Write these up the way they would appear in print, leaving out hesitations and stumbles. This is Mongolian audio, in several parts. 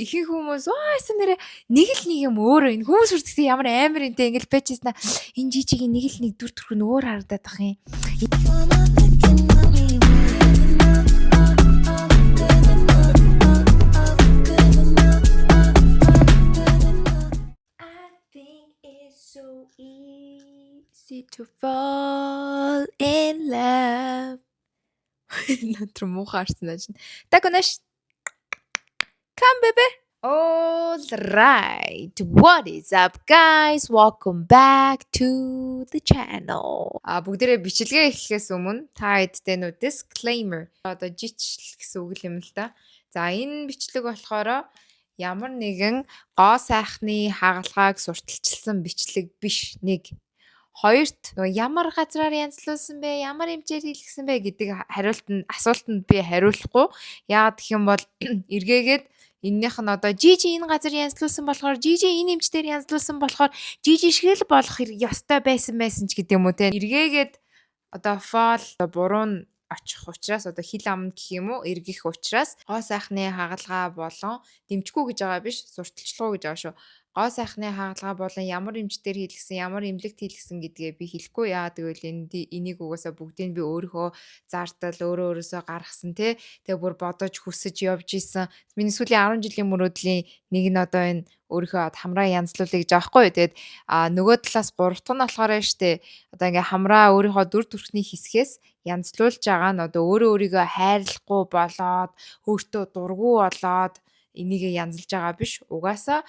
ихэнх хүмүүс өөсөн нэрэ нэг л нэг юм өөрөө энэ хүмүүс үрдэгтэй ямар амар энтэй ингээл байжсна энэ жижигийн нэг л нэг дүр төрх нь өөр харагдаад ах юм. I think it's so easy to fall in love. Натр муухаарсан чинь. Тагонаш. Come baby. All right. What is up guys? Welcome back to the channel. Бүгдээрээ бичлэгээ эхлэхээс өмнө та эдтэй нүү disclaimer одоо жичл гэсэн үг юм л да. За энэ бичлэг болохоор ямар нэгэн гоо сайхны хагалгааг сурталчилсан бичлэг биш. Нэг хоёрт нөгөө ямар газраар янзлуулсан бэ, ямар хэмжээр хийлгсэн бэ гэдэг асуултанд би хариулахгүй. Яагаад гэх юм бол эргээгээд эннийх нь одоо жижи энэ газар янзлуулсан болохоор жижи энэ хэмжээр янзлуулсан болохоор жижи шиг л болох ёстой байсан ч гэдэг юм уу те. Эргээгээд одоо фол буруу нь очих учраас одоо хил ам гэх юм уу эргэх учраас гоо сайхны хагалгаа болон дэмжгүй гэж байгаа биш сурталчлуу гэж байгаа шүү. Гоо сайхны хагалгаа болон ямар хэмжээр хийлгсэн, ямар эмнэлэгт хийлгсэн гэдгээ би хэлэхгүй. Яа тэгвэл энийг угаасаа бүгдийг би өөрийнхөө зардал өөрөөсөө гаргасан те. Тэгээ бүр бодож хүсэж явж исэн. Миний сүүлийн 10 жилийн мөрөөдлийн нэг нь одоо энэ өөрийнхөө хамраа янзлуулъя гэж байгаа хгүй. Тэгээд нөгөө талаас 3 дахь нь болохоор штэ. Одоо ингээ хамраа өөрийнхөө дүр төрхний хэсгээс янзлуулж байгаа нь одоо өөрийгөө хайрлахгүй болоод өөртөө дургу болоод энийг янзлж байгаа биш. Угаасаа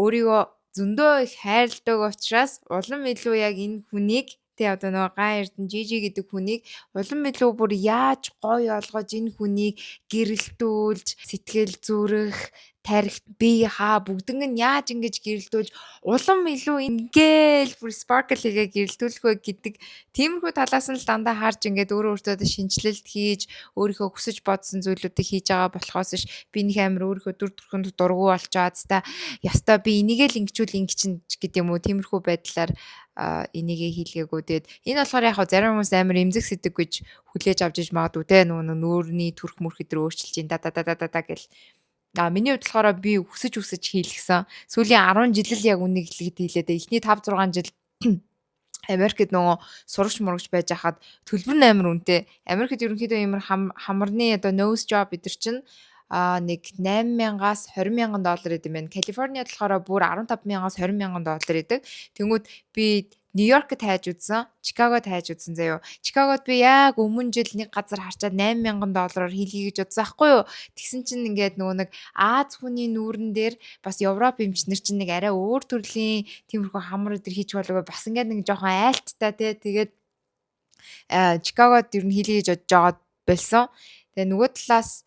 өөрийгөө зөндөө их хайрладаг учраас улам илүү яг энэ хүнийг тэ одоо нөгөө ган эрдэн жижи гэдэг хүнийг улам илүү бүр яаж гоё олгож энэ хүнийг гэрэлтүүлж сэтгэл зүрэх тарихт бие хаа бүгдэн нь яаж ингэж гэрэлтүүлж улам илүү ингээл бүр sparkle хийгээ гэрэлтүүлэх вэ гэдэг тиймэрхүү талаас нь л дандаа харж ингээд өөртөө шинжилэлт хийж өөрийнхөө хүсэж бодсон зүйлүүдийг хийж байгаа болохоос ш би нэг амир өөрийнхөө дүр төрхөнд дургу болчоод та ястаа би энийгээ л ингэчүүл ингэчин гэдэг юм уу тиймэрхүү байдлаар энийгээ хийлгээгүй. Тэгээд энэ болохоор яг зарим хүмүүс амир эмзэг сэтг гэж хүлээж авч иж магадгүй те нөгөө нүүрний төрх мөрх өдр өөрчилж ин да гэл. Миний хувьд болохоор би хүсэж хийлгсэн. Сүүлийн 10 жил л яг үнийг хэлгээд хийлээ дээ. Эхний 5 6 жил Америкт нөгөө сурагч мурагч байж хахад төлбөр нь амир үнэтэй. Америкт ерөнхийдөө ямар хамарны одоо nose job бидэр чинь нэг 8,000-аас 20,000 доллар гэдэг юм байна. Калифорниад болохоор бүр 15,000-аас 20,000 доллар гэдэг. Тэнгүүд би Нью-Йоркт хайж үзсэн, Чикагод хайж үзсэн заяо. Чикагод би яг өмнө жил нэг газар харчаад 8,000 доллараар хийлгий гэж бодсон байхгүй юу? Тэгсэн чинь ингээд нөгөө нэг Аз хүний нүүрэн дээр бас Европ эмчнэр чинь нэг арай өөр төрлийн тиймэрхүү хамар өдр хийж болов бас ингээд нэг жоохон айлттай те. Тэгээд Чикагод ер нь хийлгий гэж бодож байгаа болсон. Тэгээ нөгөө талаас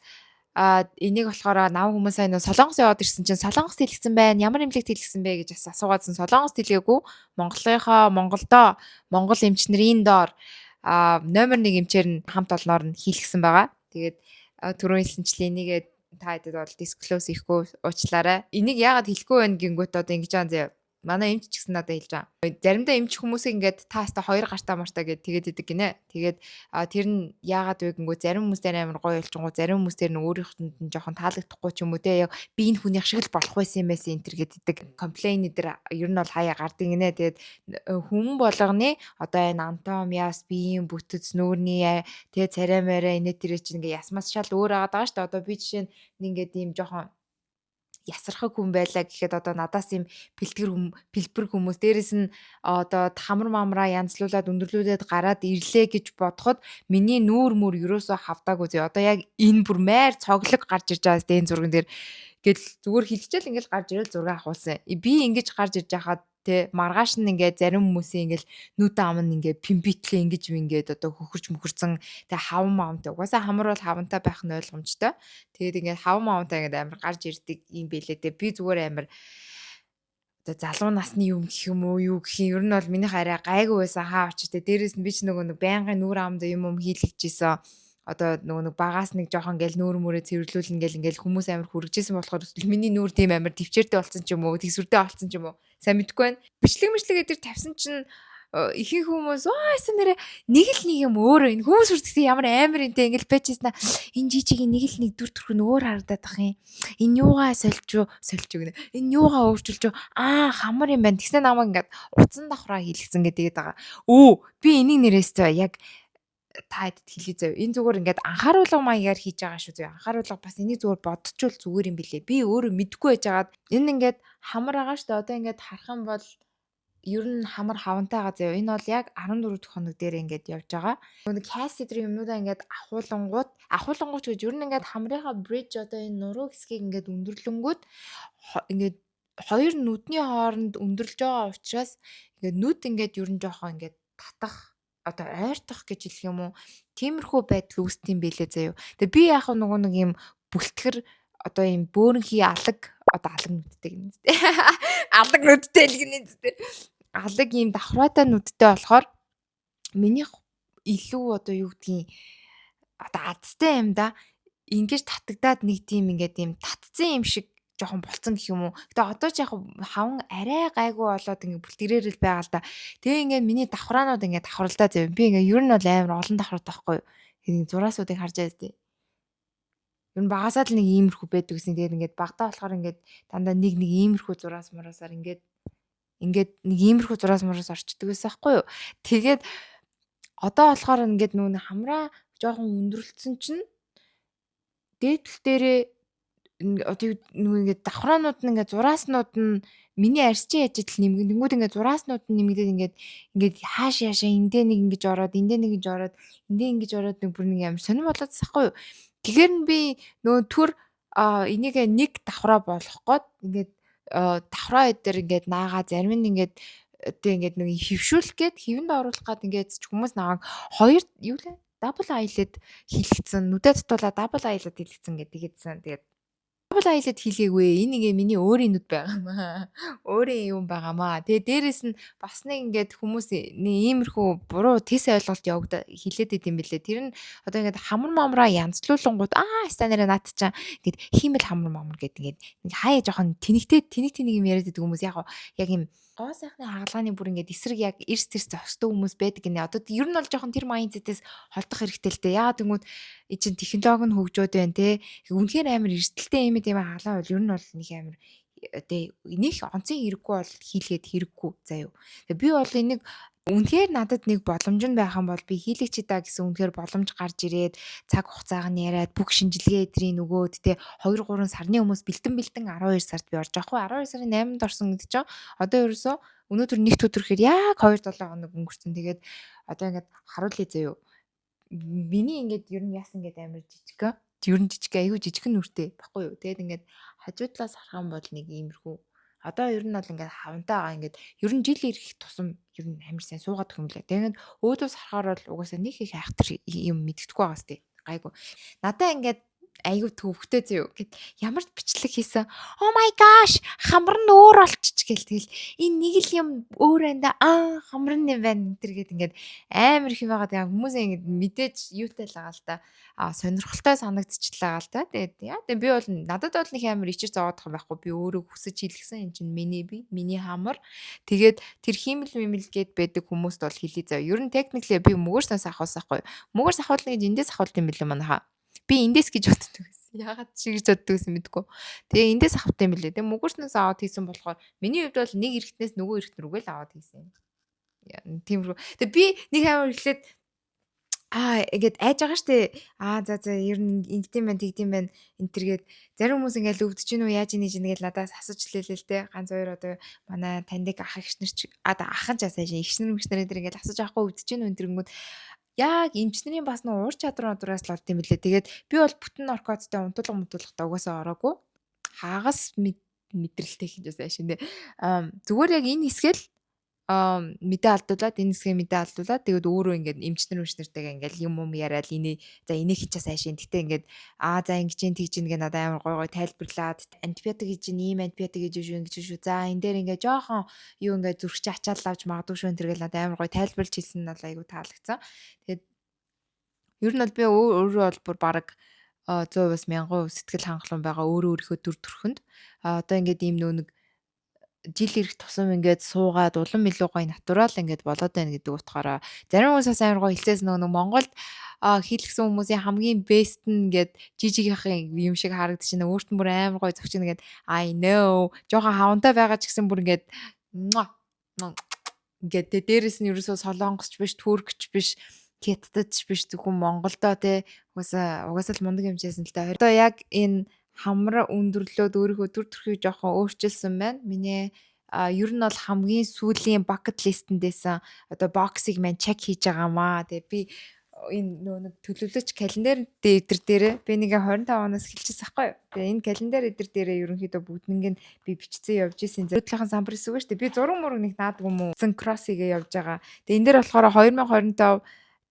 энийг болохоор нав хүмүүс сайн Солонгос яваад ирсэн чинь Солонгост хэлгсэн байна. Ямар эмнэлэгт хэлгсэн бэ гэж бас асуугаадсан. Солонгост хэлгээгүй. Монголдоо Монгол эмчнэрийн доор номер 1 эмчээр нь хамт олноор нь хэлгсэн байгаа. Тэгээд түрүүн хэлсэнчлээ энийгээ та хэдэд бол disclose хийхгүй уучлаарай. Энийг яагаад хэлэхгүй байна гингүүт одоо ингэж байгаа заяа. Манай эмч ч гэсэн надад хэлж байгаа. Заримдаа эмч хүмүүсийг ингээд та хаста 2 гартаа мартаа гэд тэгээд идэг гинэ. Тэгээд тэр нь яагаад вэ гингүү зарим хүмүүс дээр амар гоё болчихгоо зарим хүмүүс дээр нь өөрийнхөнд нь жоохон таалагдахгүй ч юм уу те. Яг би энэ хүнийх шиг л болох байсан юм байсан энэ төр гэд идэг. Комплейн дээр ер нь бол хаяа гардыг гинэ. Тэгээд хүн болгоны одоо энэ анатомиас биеийн бүтэц нүүрний тэгээ царай мараа энэ тэр чинь ингээд ясмас шал өөр байгаа шүү дээ. Одоо би жишээ нь ингээд ийм жоохон ясархаг хүн байлаа гэхэд одоо надаас юм бэлбэр хүмүүс дээрэс нь одоо хамар мамраа янзлуулаад өндөрлүүлээд гараад ирлээ гэж бодоход миний нүүр мөр ерөөсөө хавдаагүй зөө. Одоо яг энэ бүр майр цоглог гарч ирж байгаа сте энэ зурган дээр гэл зүгээр хилчээл ингээл гарч ирэл зураг авахулсан. Би ингэж гарч ирж байхад тэ маргааш нь ингээд зарим хүмүүсийн ингээл нүд ам нь ингээд пимбитлээ ингээд одоо хөхөрч мөхөрцөн тэ хаван маамтай угаасаа хамар бол хавантай байх нь ойлгомжтой. Тэгээд ингээд хаван маамтай ингээд амар гарч ирдэг юм бэлээ тэ би зүгээр амар одоо залуу насны юм гэх юм уу юу гэх юм ер нь бол минийх арай гайгүй байсан хаа очиж тэ дээрэс нь би ч нөгөө нэг байнгын нүур амд юм хийлгэжсэн. Одоо нөгөө нэг багаас нэг жоохон ингээл нүүр мөрөө цэвэрлүүлнэ ингээл хүмүүс амар хүргэжсэн болохоор миний нүүр тийм амар төвчээртэй болсон ч юм уу тэгсүртэй болсон ч юм уу сайн мэдэхгүй байна. Бичлэг дээр тавьсан чинь ихэнх хүмүүс яасан нэрэ нэг л нэг юм өөрөө энэ хүмүүс үрдэгтэй ямар амар энтэй ингээл байжсна. Энэ жижигийн нэг л нэг дүр төрх нь өөр харагдаад бах юм. Энэ юугаа сольж гэнэ. Энэ юугаа өөрчилж хамар юм байна. Тэгснэ намайг ингээд уцан давхраа хийлгцэн гэдэг байгаа. Би энийг нэрээстэй яг та хэдд хэлээ заяа. Энэ зүгээр ингээд анхааруулга маягаар хийж байгаа шүү заяа. Анхааруулга бас энийг зүгээр бодчихвол зүгээр юм билэ. Би өөрөө мэдгүй байжгаад энэ ингээд хамар байгаа шүү дээ. Одоо ингээд харах юм бол ер нь хамар хавантай байгаа заяа. Энэ бол яг 14 дэх хоног дээр ингээд явж байгаа. Нэг кастер юмнуудаа ингээд ахуулангууд гэж ер нь ингээд хамрынхаа bridge одоо энэ нуруу хэсгийг ингээд өндөрлөнгүүд ингээд хоёр нүдний хооронд өндөрлж байгаа учраас ингээд нүд ингээд ер нь жоохон ингээд татах одоо ойртох гэж хэлэх юм уу? Тиймэрхүү байдал үүсдэг юм бэлээ заяа. Тэгээ би яг нөгөө нэг юм бүлтгэр одоо юм бөөрөнхий алаг нүдтэй гэнэ зү. Алаг нүдтэй л гэнэ зү. Алаг юм давхраатай нүдтэй болохоор минийх илүү одоо юу гэдгийг одоо азтай юм да. Ингэж татагдаад нэг тийм ингээд юм татцсан юм шиг жоохон болцсон гэх юм уу. Гэтэ одоо ч яг хаван арай гайгүй болоод ингээд бүлтгэрээр л байгаа л да. Тэгээ ингээд миний давхраанууд ингээд давхралдаа зав. Би ингээд ер нь бол амар олон давхраад байхгүй. Тэгээд зураасуудыг харж байгаа зү. Ер нь багасаа л нэг иймэрхүү байдаг гэсэн. Тэгээд ингээд багтаа болохоор ингээд дандаа нэг иймэрхүү зураас мураасаар ингээд нэг иймэрхүү зураас мураас орчдөг байсан байхгүй юу. Тэгээд одоо болохоор ингээд нүүн хамраа жоохон өндөрлөлтсөн чинь дээдл дээрээ одоо ингээд давхраанууд нь ингээд зурааснууд нь миний арьсчин яж итл нэмгэнгүүд ингээд зурааснууд нь нэмэгдээд ингээд хаашаа эндээ нэг ингэж ороод эндээ нэг ингэж ороод эндээ ингэж ороод нэг бүр нэг амар сонирм болоод тасахгүй юу. Тэгэхээр нь би нөө төр энийг нэг давхраа болгох гээд ингээд давхраа дээр ингээд наагаа зарим нь ингээд нэг хөвшүүлэх гээд хэвэнд оруулах гээд ингээд хүмүүс наагаад хоёр юу лээ double eyelid хийлгэсэн нүдэ татуулаа double eyelid хийлгэсэн гэдэг ийдсэн. Тэгээд double eyelid хийлгээгүй. Энэ ингээ миний өөрийн нүд байгаамаа. Өөрийн юм байгаамаа. Тэгээ дээрэс нь бас нэг ингээд хүмүүс иймэрхүү буруу тэс ойлголт хилээд идэм билээ. Тэр нь одоо ингээд хамар мамраа янзлуулангууд станараа наад чаа ингээд хиймэл хамар мамар гэдэг ингээд хаяа жоохон тэнэг юм яриад идэг хүмүүс яг юм гоо сайхны хагалгааны бүр ингээд эсрэг яг эрс тэрс зогсдог хүмүүс байдаг гинэ. Одоо ер нь бол жоохон тэр майндсетээс холдох хэрэгтэй л дээ. Яа тэгмүүд чинь технологи нь хөгжөөд байна те. Үнэхээр амар эрсдэлтэй юм хагалгаа бол ер нь бол нэг амар нэг онцгийн хэрэггүй бол хийлгээд хэрэггүй заяа. Тэгээ би бол энийг үнэхээр надад нэг боломж нь байх юм бол би хийлэгч даа гэсэн үнэхээр боломж гарч ирээд цаг хугацааг нь яриад бүх шинжилгээ эдрийн нөгөөд те 2 3 сарны хүмүүс бэлтэн 12 сард би орж байгаа хгүй 12 сарын 8-нд орсон гэдэг чинь одоо ерөөсөө өнөөдөр нэгт өдрөхээр яг 2-7 хоног өнгөрцөн. Тэгээд одоо ингээд харуулъя заяа. Миний ингээд ер нь яасан гэдэг амар жижиг. Ер нь жижиг айгүй жижигхэн нүртэй баггүй юу. Тэгээд ингээд хажуудлаас харах юм бол нэг иймэрхүү. Одоо ер нь бол ингээд хавантай байгаа ингээд ер нь жил ирэх тусам ер нь амар сайн суугаад өгөх юм лээ. Тэгээд өөдөөс харахаар бол угаасаа нэг их айхтар юм мэддэхгүй байгаа сте. Гайгүй. Надаа ингээд айгүй төвхтэй зөө гэд ямар ч бичлэг хийсэн. Oh my gosh, хамар нь өөр болчих гээл тэгэл энэ нэг л юм өөр энэ хамар нь юм байна энэ төр гэд ингээд амар их юм байгаа. Тэгээ хүмүүсээ ингээд мэдээж юутай л байгаа л та. Сонирхолтой санагдчихлаа гал та. Тэгээд яа тэгээ би бол надад бол нэг амар ичэр зовоодох юм байхгүй. Би өөрөө хүсэж хийлгсэн энэ чинь миний хамар. Тэгээд тэр хиймэл мэмэлгээд байдаг хүмүүст бол хэлий зав. Ер нь техниклээ би мөгөөснөөс ахуулсахгүй. Мөгөөс ахуулна гэж эндээс ахуулт юм билээ манайха. Би эндээс гэж боддог байсан. Ягаад чи гэж боддог байсан мэдгүй. Тэгээ эндээс авах юм билээ. Тэгээ мөгөөснөөс аваад хийсэн болохоор миний хувьд бол нэг эргэтнээс нөгөө эргэтн рүүгээ л аваад хийсэн юм. Тиймэрхүү. Тэгээ би нэг амар ихлээд ингээд айж байгаа штэ. За ер нь ингэдэм байх тэгдэм байх энэ төргээд зарим хүмүүс ингээд өвдөж гинүү яаж ийнэ гэж надаас асууж лээлээ л те. Ганц хоёр одоо манай таньдаг ах ихш нар ч ахын ч асааж ихш нар ингээд асууж авахгүй өвдөж гинүү энэ төргүүд яг эмчнэрийн бас нэг уур чадвараас л болд юм билээ. Тэгээд би бол бүтэн наркотиктэй унтуулгата угаасаа ороогүй. Хагас мэдрэлтэй хийж байсан шин. Зүгээр яг энэ хэсгэл мэдээ алдуулаад энэ хэсгээ мэдээ алдуулаад тэгээд өөрөө ингээд эмчнэртэйгээ ингээд юм яриад энийг хийчихээс хайшин. Гэтэ ингээд за ингэж юм тэгж ин гэ надад амар гой тайлбарлаад антибиотик хийж ийм антибиотик хийж шүү ингэж шүү. За энэ дээр ингээд жоохон юу ингээд зүрхч ачаал авч магадгүй шүү энэ тэргээл надад амар гой тайлбарлаж хэлсэн нь бол айгу таалагдсан. Тэгээд ер нь бол би өөрөө бол бүр баг 100% 1000% сэтгэл хангалуун байгаа өөрөө өөрийнхөө төр төрхөнд одоо ингээд ийм нэг жил ирэх тусам ингээд суугаад улам илүү гоё натурал ингээд болоод байна гэдэг утгаараа зарим хүмүүс бас амар гоё хэлцээс нөгөө Монголд хийлгсэн хүмүүсийн хамгийн бест нь ингээд жижигийнхэн юм шиг харагдчихна. Өөрт нь бүр амар гоё зөгчнө ингээд I know жоохон хавантай байгаа ч гэсэн бүр ингээд ингээд дээрэс нь ерөөсөө солонгосч биш, туркч биш, хятадч биш зөвхөн Монголдоо те угаасаа л мундаг хэмжээсэн л да. Одоо яг энэ хамар өндөрлөөд өөрийнхөө төр төрхийг жоохон өөрчилсөн байна. Миний ер нь бол хамгийн сүүлийн bucket list-ндээсэн одоо боксыг маань чек хийж байгаамаа. Тэгээ би энэ нэг төлөвлөж календар дээр дээрээ би нэг 25 оноос хэлчихсэн байхгүй юу. Тэгээ энэ календар дээр дээрээ ерөнхийдөө бүгднийг нь би бичсэн явж исэн. Зөвдлөхийн самбар гэсэн үг шүү дээ. Би зураг мураг нэг наадгүй юм уу? Зэн кросс хийгээ явж байгаа. Тэгээ энэ дээр болохоор 2025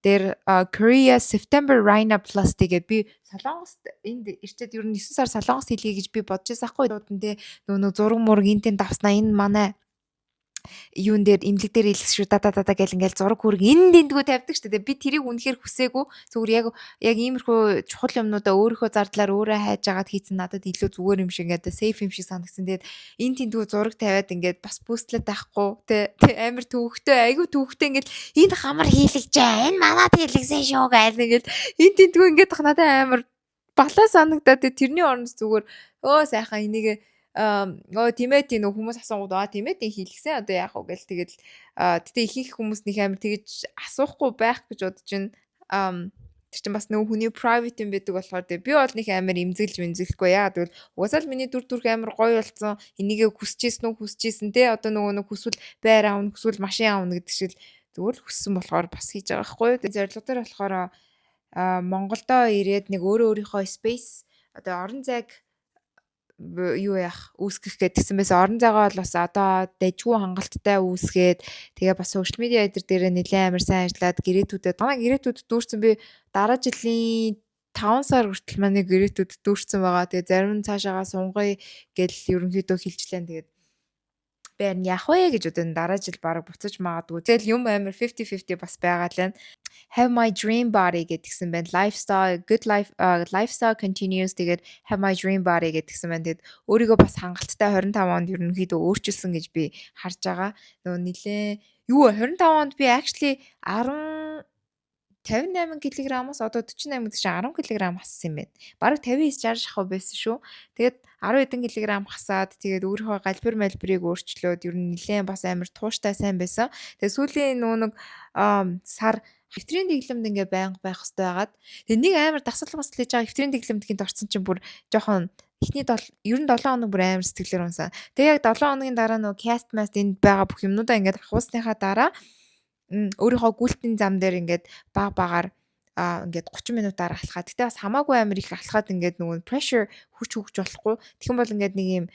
дээр Korea September Rhino Plus тэгээд би Солонгост энд ирчээд ер нь 9 сар Солонгост хэлье гэж би бодож байсан байхгүй юу. Нөгөө зураг мураг энтэн давснаа энэ манай юун дээр имлэг дээр илгэх шүү даа гэл ингээл зураг хүрэг энэ дэндгүү тавьдаг шүү дээ. Би тэрийг үнэхээр хүсээгүй. Зүгээр яг иймэрхүү чухал юмнуудаа өөрийнхөө зардлаар өөрөө хайж агаад хийсэн надад илүү зүгээр юм шиг ингээд сейф юм шиг санагдсан. Тэгээд энэ тэндгүү зураг тавиад ингээд бас бүүстлээд байхгүй тэ амар төвөгтэй айгүй төвөгтэй ингээд энэ хамар хийлгэжээ. Энэ манад хийлгсэн шүү гээл ингээд энэ тэндгүү ингээд надад амар балаа санагдаад тэрний оронд зүгээр сайхан энийг тимэт нөх хүмүүс асуугууд тимэтийн хийлгсэн одоо яах вэ гэл тэгэл тэгтээ ихэнх хүмүүс нэг амар тэгэж асуухгүй байх гэж бодож байна. Тэр чинь бас нөгөө хүний private юм байдаг болохоор би бол нэг амар имзэглэхгүй яа тэгвэл угаасаа л миний дүр төрх амар гоё болсон энийгээ хүсэжсэн те одоо нөгөө нэг хүсвэл байр аавна хүсвэл машин аавна гэдэг шиг зүгээр л хүссэн болохоор бас хийж байгаа байхгүй. Тэгээ зорилго дээр болохоор Монголдоо ирээд нэг өөрийнхөө space одоо орон зайг юу яах үүсгэх гэдгсэн байсан. Орон зайгаа бол бас одоо дэжгүй хангалттай үүсгээд тэгээ бас social media дээр нэлээд амар сайн ажиллаад гэрээtүүдэд манай гэрээtүүд дүүрсэн би дараа жилийн 5 сар хүртэл манай гэрээtүүд дүүрсэн байгаа. Тэгээ зарим нь цаашаагаа сунгая гэл ерөнхийдөө хэлжлээ. Тэгээд бээр нь яах вэ гэж одоо дараа жил бараг буцаж магадгүй. Тэгэл юм амар 50-50 бас байгаа л байна. Have my dream body гэдгсэн байна. Lifestyle good life lifestyle continues тэгээд have my dream body гэдгсэн байна. Тэгээд өөрийгөө бас хангалттай 25 онд ерөнхийдөө өөрчилсөн гэж би харж байгаа. Нөгөө нилээ 25 онд би actually 58 кг-аас одоо 48 гэдэг чинь 10 кг хассан юм байна. Бараг 59-60 шахав байсан шүү. Тэгээд 10 хэдэн кг хасаад тэгээд өөрийнхөө галбир өөрчлөөд ер нь нилээн бас амар тууштай сайн байсан. Тэгээд сүүлийн нөгөө нэг сар хэвтрийн дэглэмд ингээ байнга байх хэрэгтэй байгаад тэгээд нэг амар дасгал хийж байгаа хэвтрийн дэглэмдгийд орсон чинь бүр жоохон эхний 7 хоног бүр амар сэтгэлээр унсан. Тэгээд яг 7 хоногийн дараа нөгөө cast mask энд байгаа бүх юмнуудаа ингээд ахуусныхаа дараа өөрийнхөө гүйлтийн зам дээр ингээд багаар ингээд 30 минутаар алхаад. Гэтэ бас хамаагүй амар их алхаад ингээд нөгөө pressure хүч хөгж болохгүй. Тэгэх бол ингээд нэг юм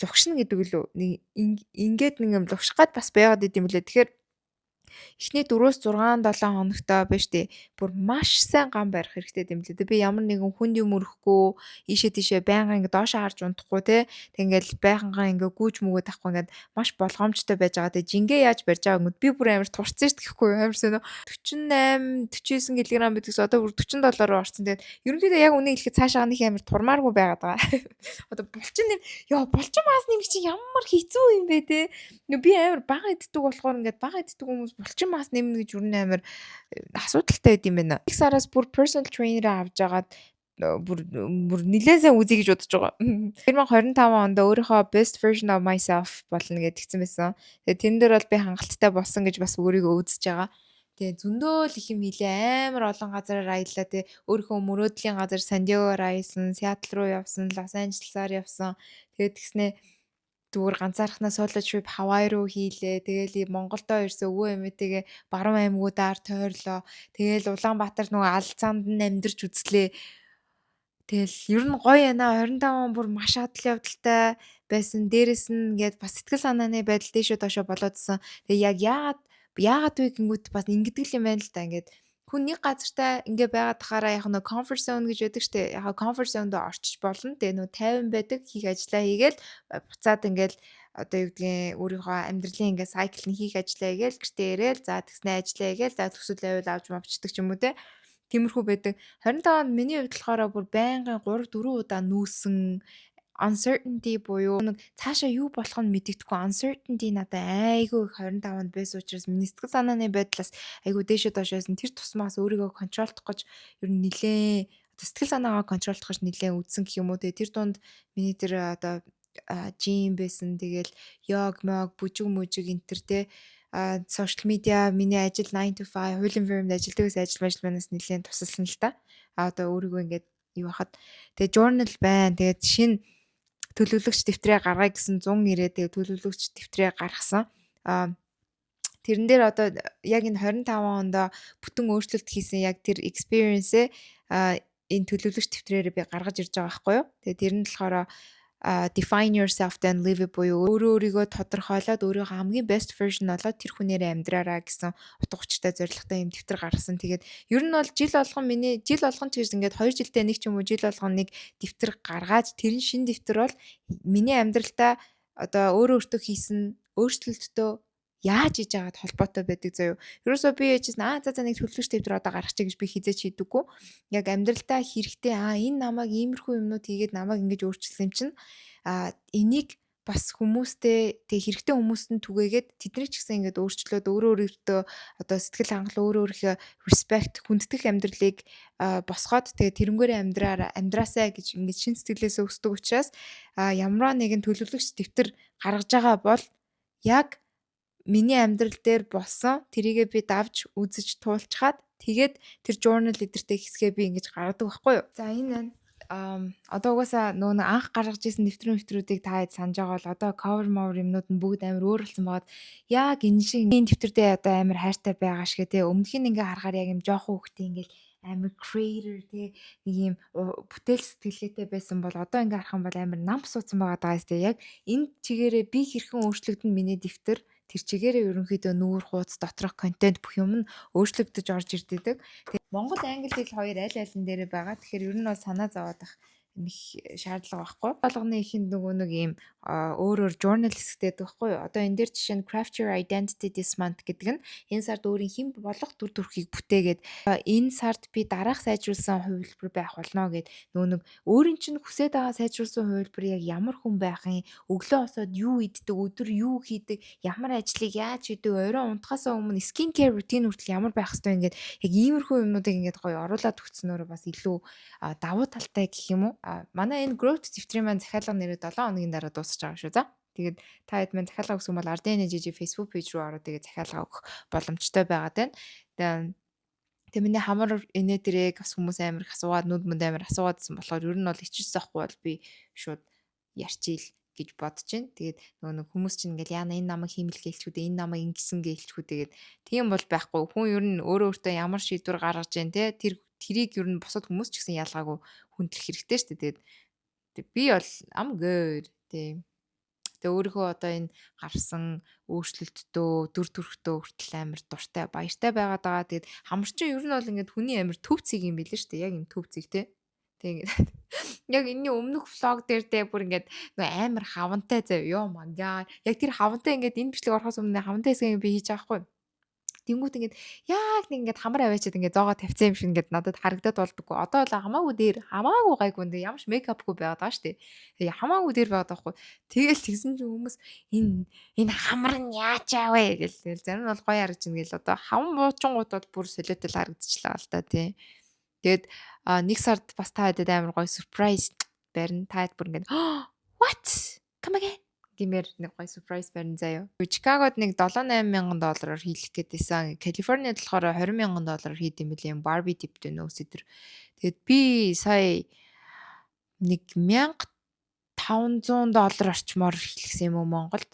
лувшин гэдэг үлээ. Ингээд нэг юм лувшгаад бас байгаад идэм билээ. Тэгэхээр эхний 4-6 7 хоногтой биш тий. Бүр маш сайн гам барих хэрэгтэй юм лээ. Би ямар нэгэн хүнд юм өрөхгүй, ийшээ тийшээ байнга ингээ доошоо харж унтахгүй тий. Тэг ингээл байхангаа ингээ гүүж мүгээд ахгүй ингээд маш болгоомжтой байж байгаа. Тэг жингээ яаж барьж байгаа юм би бүр амар турцсан ш гэхгүй амар сонио 48 49 кг бидгээс одоо бүр 47 руу орсон. Тэгээд ерөнхийдөө яг үнийг хэлэхэд цаашаа нэг амар турмааргүй байгаад байгаа. Одоо булчин маас нэмэх чинь ямар хэцүү юм бэ тий. Би амар бага иддэг болохоор ингээд бага иддэг хүмүүс булчин мас нэмнэ гэж юу нээр асуудалтай байд юм байна. Их сараас бүр personal trainer авч агаад бүр нилээсээ үзье гэж бодож байгаа. 2025 онд өөрийнхөө best version of myself болно гэдгийгсэн байсан. Тэгээ тэн дээр бол би хангалттай болсон гэж бас өөрийгөө үзэж байгаа. Тэгээ зөндөө л их юм хийлээ. Амар олон газараар аяллаа. Тэгээ өөрийнхөө мөрөөдлийн газар Сан Диегоор аялсан, Сиэтл руу явсан, Лос Анжелесаар явсан. Тэгээд тэгснээ зүгээр ганцаархнаа соло trip Хавай руу хийлээ. Тэгээл Монголдоо ирсэн өвөө эмээтэйгээ баруун аймагуудаар тойрлоо. Тэгээл Улаанбаатар нөгөө алцаанд нь амьдарч үзлээ. Тэгэл ер нь гоё яна 25 он бүр маш адал явдалтай байсан. Дээрэс нь ингээд бас сэтгэл санааны байдал дэшөө доошоо болоодсэн. Тэгээ яг яагаад вэ гингүүт бас ингэдэг юм байна л да. Ингээд хүн нэг газартай ингээ байгаад тахаараа яг нөө comfort zone гэж байдаг штэ. Яг comfort zone дээр орчиж болно. Тэгээ нөө 50 байдаг хийх ажлаа хийгээл буцаад ингээл одоо юу гэдгийг өөрийнхөө амьдралын ингээ cycle нь хийх ажлаа хийгээл гэртээ ирээл за тэгснэ ажлаа хийгээл за төсөл байвал авч мавчдаг ч юм уу те. Тиймэрхүү байдаг. 25 онд миний хувьд болохоор бүр байнгын 3-4 удаа нүүсэн uncertainty буюу нэг цаашаа юу болох нь мэдэгдэхгүй uncertainty надад айгүй их 25-нд байсан учраас миний сэтгэл санааны байдлаас айгүй дээшээ доош байсан. Тэр тусмаас өөрийгөө контролдох гэж ер нь нилээн сэтгэл санаагаа контролдох гэж нилээн үзсэн гэх юм уу. Тэгээ тэр дунд миний тэр одоо жим байсан. Тэгэл йог мог бүжиг мүжиг энтер те social media миний ажил 9 to 5 хуулийн фирмд ажилладаг ус ажил манаас нэлээд тусалсан л та. Одоо өөрийгөө ингээд юу хахад тэгээ journal байна. Тэгээд шинэ төлөвлөгч дэвтрээ гаргая гэсэн 100 нэрээ тэгээ төлөвлөгч дэвтрээ гаргасан. Тэрэн дээр одоо яг энэ 25 онд бүтэн өөрчлөлт хийсэн яг тэр experience-ээ энэ төлөвлөгч дэвтрээрээ би гаргаж ирж байгаа байхгүй юу. Тэгээ тэр нь болохоор define yourself then live it буюу өөрийгөө тодорхойлоод өөрийнхөө хамгийн best version болоод тэр хүнээрээ амьдраараа гэсэн утга учиртай зорилготой юм дэвтэр гаргасан. Тэгээд ер нь бол жил болгон ч гэж ингээд 2 жилдээ нэг ч юм уу жил болгон нэг дэвтэр гаргаад тэр нь шинэ дэвтэр бол миний амьдралдаа одоо өөртөө хийсэн өөрчлөлттэй яаж хийж байгаад холбоотой байдаг заяо. Ерөөсөө би ээжээс за нэг төлөвлөгч дэвтэр одоо гаргачих гэж би хизээч хийдэггүй. Яг амьдралдаа хэрэгтэй энэ намайг иймэрхүү юмнууд хийгээд намайг ингэж өөрчилсөн юм чинь энийг бас хүмүүстэй тэг хэрэгтэй хүмүүст нь түгээгээд тэдний ч гэсэн ингэж өөрчлөөд өөртөө одоо сэтгэл хангалуун өөрийнхөө respect хүндэтгэх амьдралыг босгоод тэгээ тэрнгээрээ амьдраасаа гэж ингэж шин сэтгэлээсээ өсдөг учраас ямар нэгэн төлөвлөгч дэвтэр гаргаж байгаа бол яг миний амьдрал дээр болсон тэрийгээ би давж үзэж туулчаад тэгээд тэр journal эдэртэй хэсгээ би ингэж гаргадаг байхгүй юу. За энэ одоо угаасаа нөгөө анх гаргаж ирсэн дэвтрүүдийг та хэд санаж байгаа бол одоо cover юмнууд нь бүгд амар өөр болсон байгаад яг энэ шиг энэ дэвтэрдээ одоо амар хайртай байгаа шиг те өмнөх нь ингээ харахаар яг юм жоохон хөвгтэй ингээл амар creator те нэг юм бүтээл сэтгэлгээтэй байсан бол одоо ингээ харах юм бол амар нам суудсан байгаа даа те яг энэ чигээрээ би хэрхэн өөрчлөгдөн миний дэвтэр тэр чигээрээ ерөнхийдөө нүүр хуудас доторх контент бүх юм нь өөрчлөгдөж орж ирдэг. Тэгээд Монгол англи хэл хоёр аль алин дээр байгаа. Тэгэхээр ер нь бол санаа зовоод ах нэг шаардлага байхгүй. Болгоны ихэнд нөгөө нэг юм өөрөөр journal хэсэгтэй байхгүй юу? Одоо энэ дээр жишээ нь craft your identity this month гэдэг нь энэ сард өөрийн хэн болох дүр төрхийг бүтээгээд энэ сард би дараах сайжруулсан хувилбар байх болно гэд нөгөө нэг өөрийн чинь хүсэж байгаа сайжруулсан хувилбар яг ямар хүн байх юм, өглөө босоод юу иддэг, өдөр юу хийдэг, ямар ажлыг яаж хийдэг, орой унтахаас өмнө skin care routine хүртэл ямар байх ёстой ингээд яг иймэрхүү юмнуудыг ингээд гоё оруулаад өгснөөр бас илүү давуу талтай гэх юм уу? Манай энэ growth дэвтрийн маань захиалга нэрээ 7 хоногийн дараа дуусах байгаа шүү. За. Тэгээд та хэд маань захиалга өгсөн бол RDNJJ Facebook page руу ороод тэгээд захиалга өгөх боломжтой байгаад байна. Тэгээ миний хамар инээ дээрээ бас хүмүүс амар их асуугаад нүд мүнд амар асуугаадсэн болохоор ер нь бол ичиж захгүй бол би шууд ярьчил гэж бодож байна. Тэгээд нөгөө хүмүүс чинь ингээл яана энэ намайг хиймэл гэлчүүд энэ намайг ингэсэн гэлчүүд тэгээд тийм бол байхгүй. Хүн ер нь өөртөө ямар шийдвэр гаргаж जैन те тэрийг ер нь бусад хүмүүс ч гэсэн ялгаагүй хүндрэх хэрэгтэй шүү дээ. Тэгээд би бол I'm good тийм. Тэгээ өөрийнхөө одоо энэ гарсан өөрчлөлтөө дүр төрхтөө хүртэл амар дуртай баяртай байгаад байгаа. Тэгээд хамарчин ер нь бол ингээд хүний амар төв цэг юм билээ шүү дээ. Яг энэ төв цэг те. Тэгээд яг энэний өмнөх влог дээр те бүр ингээд нөгөө амар хавантай заяа. Ёо мага. Яг тэр хавантай ингээд энэ бичлэг орохоос өмнө хавантай хэсгийг би хийж байгаа хгүй. Тэнгүүт ингээд яг нэг ингээд хамар аваачаад ингээд зоогоо тавьсан юм шиг ингээд надад харагдаад болдоггүй. Одоо л хамаагүй дээр хамаагүй гайгүй нэ ямарч мейкапгүй байгаад байгаа шүү дээ. Тэгээ хамаагүй дээр байгаад байхгүй. Тэгэл тэгсэн чинь хүмүүс энэ хамар нь яачаа вэ гэл зарим нь бол гоё харагдаж ин гэл одоо хаван буучингууд бол бүр солиотой харагдчихлаа л та тий. Тэгээд нэг сард бас та хэдэд амар гоё surprise барина. Та хэд бүр ингээд what? Come again? Гэмээр нэг гоё surprise барин заяа. Чикагод нэг 7-8 мянган доллараар хийх гээдсэн. Калифорнид болохоор 20 мянган доллараар хийд юм билээ. Барби типтэй нөөс өдр. Тэгээд би сая $1500 орчмоор хэлсэн юм уу Монголд.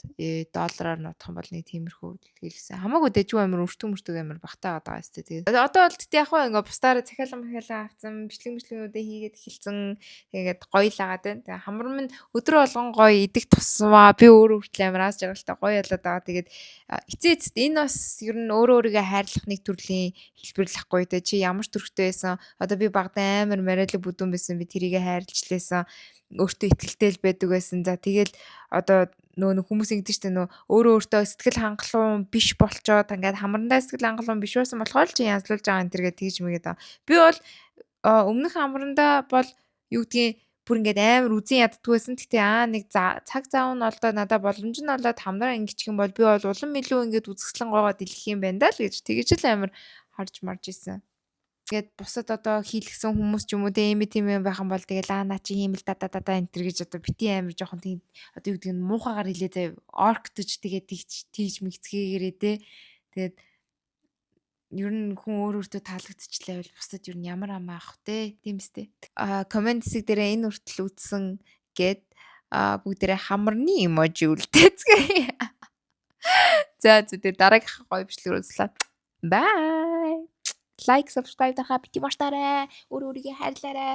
Доллараар нутах юм бол нэг тиймэрхүү хэлсэн. Хамаагүй дэжгүй амар өртөг амар багтаа байгаа сте. Тэгээд одоо бол тэгтээ яг хаа ингээ бусдаараа захиалга авсан, бичлэгнүүдээ хийгээд эхэлсэн. Тэгээд гоё л агаад байна. Тэгээд хамар минь өдөр болгон гоё идэх тусмаа би өөрөө хүртэл амар ааж жаргалтай гоё ялаад байгаа. Тэгээд эцээцт энэ бас ер нь өөрийгөө хайрлах нэг төрлийн хэлбэрлэхгүй те чи ямар төрхтэй байсан. Одоо би багада амар марилэг бүдүүн байсан. Би тэрийгэ хайрлжлээсэн. Өөртөө итгэлтэй л байдаг байсан. За тэгэл одоо нөгөө хүмүүс ингэдэж штэ өөрөө сэтгэл хангалуун биш болчоод ингээд хамрандаа сэтгэл хангалуун биш байсан болохоор чи янзлуулж байгаа энэ тэргээ тэгж мэгээд байгаа. Би бол өмнөх хамрандаа бол юу гэдгийг бүр ингээд амар үзэн яддггүйсэн. Гэтэ нэг цаг зав нь олдоо надад боломж нь олоод хамраа ингэчих юм бол би бол улам илүү ингээд үзэсгэлэн гоогоо дэлгэх юм байна даа л гэж тэгэж л амар харж марж исэн. Тэгээд бусад одоо хийлгсэн хүмүүс ч юм уу те тийм юм байх юм бол тэгэл наа чи хийм л да энэ төр гэж одоо бити амар жоохон тийм одоо юу гэдэг нь муухагаар хэлээ заяа орктож тэгээд тийж мэгцгээгээрээ те тэгээд ер нь хүн өөртөө таалагдчихлаа байл бусдад ер нь ямар амаа авах те тийм үстэй. Комент хэсэг дээрээ энэ хүртэл үзсэн гэд бүгдээрээ хамарны эможи үлдээцгээе. За зүгээр дараагийнхаа гоё бичлэгээр үзлээ. Bye. Like, subscribe дарахаа бити мартаарай. Өөрийгөө хайрлаарай.